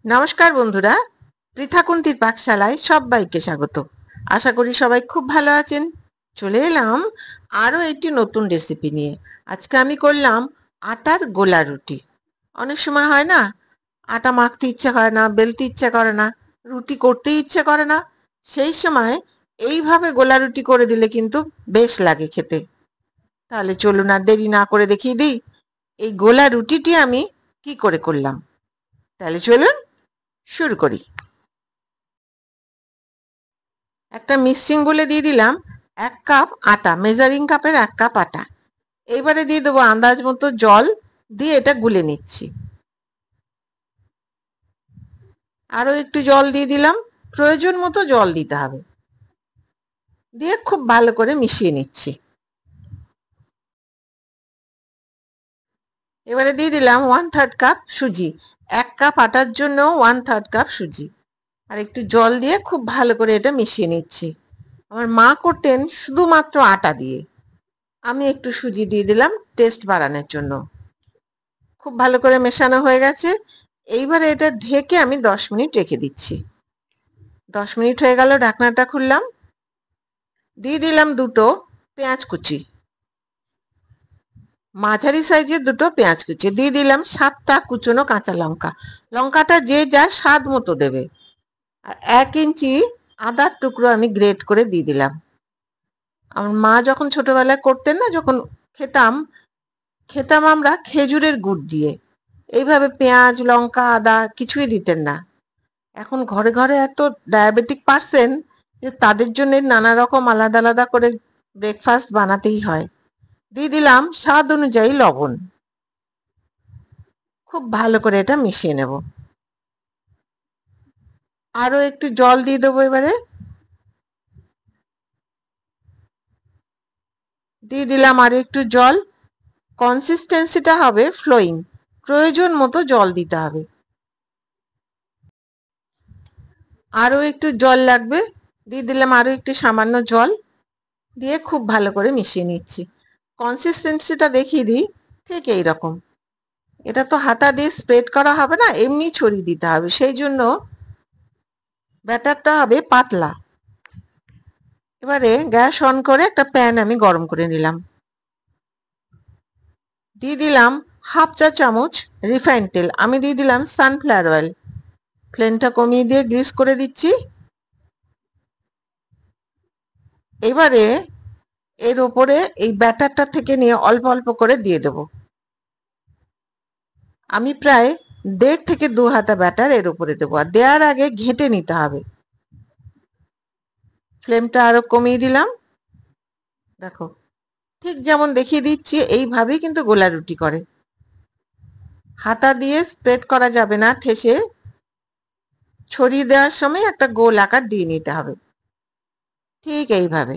নমস্কার বন্ধুরা, পৃথাকুন্তির পাকশালায় সবাইকে স্বাগত। আশা করি সবাই খুব ভালো আছেন। চলে এলাম আরও একটি নতুন রেসিপি নিয়ে। আজকে আমি করলাম আটার গোলা রুটি। অনেক সময় হয় না, আটা মাখতে ইচ্ছে করে না, বেলতে ইচ্ছে করে না, রুটি করতে ইচ্ছে করে না। সেই সময় এইভাবে গোলা রুটি করে দিলে কিন্তু বেশ লাগে খেতে। তাহলে চলুন আর দেরি না করে দেখিয়ে দিই এই গোলা রুটিটি আমি কি করে করলাম। তাহলে চলুন শুরু করি। একটা মিক্সিং বলে দিয়ে দিলাম 1 কাপ আটা, মেজারিং কাপের 1 কাপ আটা। এইবারে দিয়ে দেবো আন্দাজ মতো জল, দিয়ে এটা গুলে নিচ্ছি। আরো একটু জল দিয়ে দিলাম, প্রয়োজন মতো জল দিতে হবে। দিয়ে খুব ভালো করে মিশিয়ে নিচ্ছি। এবারে দিয়ে দিলাম 1/3 কাপ সুজি। 1 কাপ আটার জন্য 1/3 কাপ সুজি। আর একটু জল দিয়ে খুব ভালো করে এটা মিশিয়ে নিচ্ছি। আমার মা করতেন শুধুমাত্র আটা দিয়ে, আমি একটু সুজি দিয়ে দিলাম টেস্ট বাড়ানোর জন্য। খুব ভালো করে মেশানো হয়ে গেছে। এইবারে এটা ঢেকে আমি 10 মিনিট রেখে দিচ্ছি। 10 মিনিট হয়ে গেল, ঢাকনাটা খুললাম। দিয়ে দিলাম 2টো পেঁয়াজ কুচি, মাঝারি সাইজের 2টো পেঁয়াজ কুচি। দিয়ে দিলাম 7টা কুচনো কাঁচা লঙ্কা। লঙ্কাটা যে যার স্বাদ মতো দেবে। আর 1 ইঞ্চি আদার টুকরো আমি গ্রেট করে দিয়ে দিলাম। আমার মা যখন ছোটবেলায় করতেন না, যখন খেতাম খেতাম আমরা খেজুরের গুড় দিয়ে। এইভাবে পেঁয়াজ লঙ্কা আদা কিছুই দিতেন না। এখন ঘরে ঘরে এত ডায়াবেটিক পার্সন যে তাদের জন্য নানা রকম আলাদা আলাদা করে ব্রেকফাস্ট বানাতেই হয়। দিয়ে দিলাম স্বাদ অনুযায়ী লবণ। খুব ভালো করে এটা মিশিয়ে নেব। আরো একটু জল দিয়ে দেবো এবারে। দিয়ে দিলাম আরো একটু জল। কনসিস্টেন্সিটা হবে ফ্লোয়িং, প্রয়োজন মতো জল দিতে হবে। আরো একটু জল লাগবে, দিয়ে দিলাম আরো একটু সামান্য জল। দিয়ে খুব ভালো করে মিশিয়ে নিচ্ছি। কনসিস্টেন্সিটা দেখিয়ে দিই, ঠিক এইরকম। এটা তো হাতা দিয়ে স্প্রেড করা হবে না, এমনি ছড়িয়ে দিতে হবে, সেই জন্য ব্যাটারটা হবে পাতলা। এবারে গ্যাস অন করে একটা প্যান আমি গরম করে নিলাম। দিয়ে দিলাম 1/2 চা চামচ রিফাইন্ড তেল। আমি দিয়ে দিলাম সানফ্লাওয়ার অয়েল। ফ্লেমটা কমিয়ে দিয়ে গ্রিস করে দিচ্ছি। এবারে এর ওপরে এই ব্যাটারটা থেকে নিয়ে অল্প অল্প করে দিয়ে দেব। আমি প্রায় 1.5 থেকে 2 হাতা ব্যাটার এর উপরে দেবো। আর দেওয়ার আগে ঘেঁটে নিতে হবে। ফ্লেমটা আরো কমিয়ে দিলাম। দেখো, ঠিক যেমন দেখিয়ে দিচ্ছি এইভাবেই কিন্তু গোলা রুটি করে। হাতা দিয়ে স্প্রেড করা যাবে না, ঠেসে ছড়িয়ে দেওয়ার সময় একটা গোল আকার দিয়ে নিতে হবে, ঠিক এইভাবে।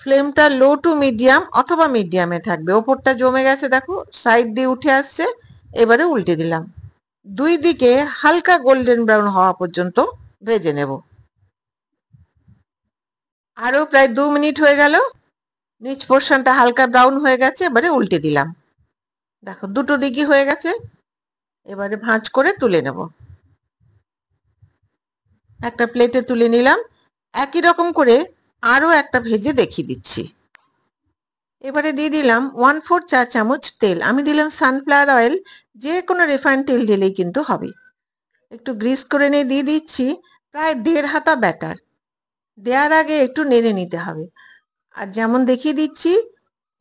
ফ্লেমটা লো টু মিডিয়াম অথবা মিডিয়ামে থাকবে। ওপরটা জমে গেছে, দেখো সাইড দিয়ে উঠে আসছে। এবারে উল্টে দিলাম। 2 দিকে হালকা গোল্ডেন ব্রাউন হওয়া পর্যন্ত ভেজে নেব। আরো প্রায় 2 মিনিট হয়ে গেল। নিচ পোর্শনটা হালকা ব্রাউন হয়ে গেছে। এবারে উল্টে দিলাম। দেখো দুটো দিকই হয়ে গেছে। এবারে ভাঁজ করে তুলে নেব। একটা প্লেটে তুলে নিলাম। একই রকম করে আরো একটা ভেজে দেখিয়ে দিচ্ছি। এবারে দিয়ে দিলাম 1/4 চা চামচ তেল। আমি দিলাম সানফ্লাওয়ার অয়েল, যে কোনো রিফাইন্ড তেল দিলেই কিন্তু হবে। একটু গ্রিস করে নিয়ে দিয়ে দিচ্ছি প্রায় 1.5 হাতা ব্যাটার। দেওয়ার আগে একটু নেড়ে নিতে হবে। আর যেমন দেখিয়ে দিচ্ছি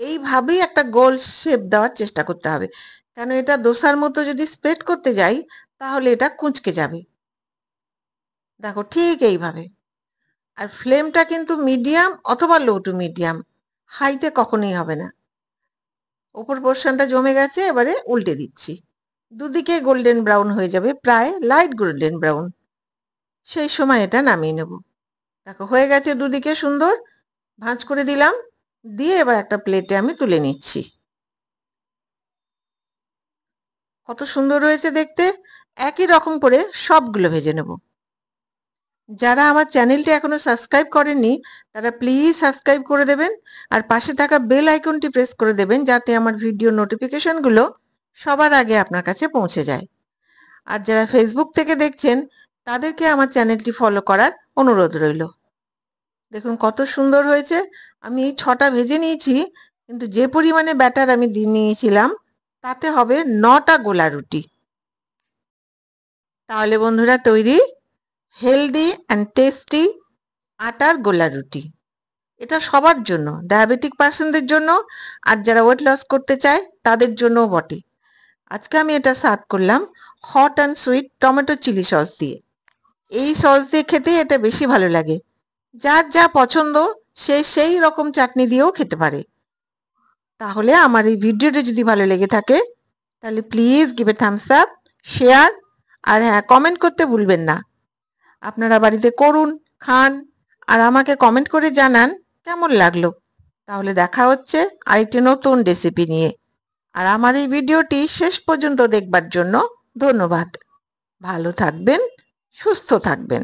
এইভাবেই একটা গোল শেপ দেওয়ার চেষ্টা করতে হবে, কেন এটা দোসার মতো যদি স্প্রেড করতে যাই তাহলে এটা কুঁচকে যাবে। দেখো ঠিক এইভাবে। আর ফ্লেমটা কিন্তু মিডিয়াম অথবা লো টু মিডিয়াম, হাইতে কখনোই হবে না। উপর পোর্শনটা জমে গেছে। এবারে উল্টে দিচ্ছি। দুদিকে গোল্ডেন ব্রাউন হয়ে যাবে, প্রায় লাইট গোল্ডেন ব্রাউন। সেই সময় এটা নামিয়ে নেব। দেখো হয়ে গেছে, দুদিকে সুন্দর ভাঁজ করে দিলাম। দিয়ে এবার একটা প্লেটে আমি তুলে নিচ্ছি। কত সুন্দর হয়েছে দেখতে। একই রকম করে সবগুলো ভেজে নেব। যারা আমার চ্যানেলটি এখনো সাবস্ক্রাইব করেননি তারা প্লিজ সাবস্ক্রাইব করে দেবেন আর পাশে থাকা বেল আইকনটি প্রেস করে দেবেন যাতে আমার ভিডিও নোটিফিকেশনগুলো সবার আগে আপনার কাছে পৌঁছে যায়। আর যারা ফেসবুক থেকে দেখছেন তাদেরকে আমার চ্যানেলটি ফলো করার অনুরোধ রইল। দেখুন কত সুন্দর হয়েছে। আমি এই 6টা ভেজে নিয়েছি, কিন্তু যে পরিমাণে ব্যাটার আমি নিয়েছিলাম তাতে হবে 9টা গোলা রুটি। তাহলে বন্ধুরা তৈরি হেলদি অ্যান্ড টেস্টি আটার গোলা রুটি। এটা সবার জন্য, ডায়াবেটিক পার্সনদের জন্য আর যারা ওয়েট লস করতে চায় তাদের জন্যও বটে। আজকে আমি এটা সার্ভ করলাম hot and sweet tomato chilli sauce দিয়ে। এই সস দিয়ে খেতে এটা বেশি ভালো লাগে। যার যা পছন্দ সে সেই রকম চাটনি দিয়েও খেতে পারে। তাহলে আমার এই ভিডিওটা যদি ভালো লেগে থাকে তাহলে please give a thumbs up, share আর হ্যাঁ, কমেন্ট করতে ভুলবেন না। আপনারা বাড়িতে করুন, খান আর আমাকে কমেন্ট করে জানান কেমন লাগলো। তাহলে দেখা হচ্ছে আরেকটি নতুন রেসিপি নিয়ে। আর আমার এই ভিডিওটি শেষ পর্যন্ত দেখবার জন্য ধন্যবাদ। ভালো থাকবেন, সুস্থ থাকবেন।